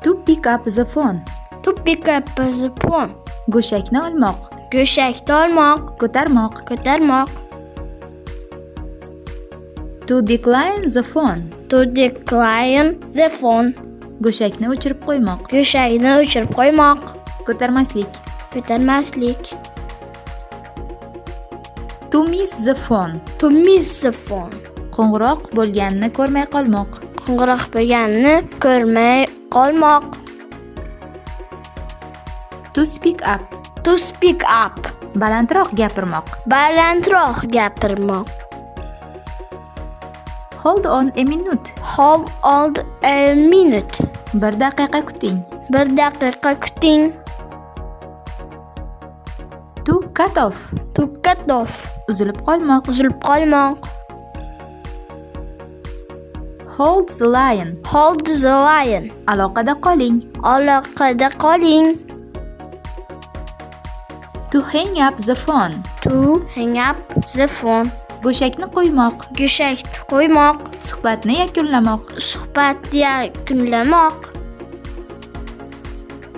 To pick up the phone. To pick up the phone. Go'shakni olmoq. Go'shakni olmoq. Ko'tarmoq. Ko'tarmoq. To decline the phone. To decline the phone. Go'shakni o'chirib qo'ymoq. Go'shakni o'chirib qo'ymoq. Ko'tarmaslik. Ko'tarmaslik. To miss the phone. To miss the phone. Qo'ng'iroq bo'lganini ko'rmay qolmoq. Qo'ng'iroq bo'lganini ko'rmay qolmoq. To speak up. To speak up. Balandroq gapirmoq. Balandroq gapirmoq. Hold on a minute. Hold on a minute. 1 daqiqa kuting. 1 daqiqa kuting. To cut off. To cut off. Uzilib qolmoq. Uzilib qolmoq. Hold the line. Hold the line. Aloqada qoling. Aloqada qoling. To hang up the phone. To hang up the phone. Go'shakni qo'ymoq. Go'shakni qo'ymoq. Suhbatni yakunlamoq. Suhbatni yakunlamoq.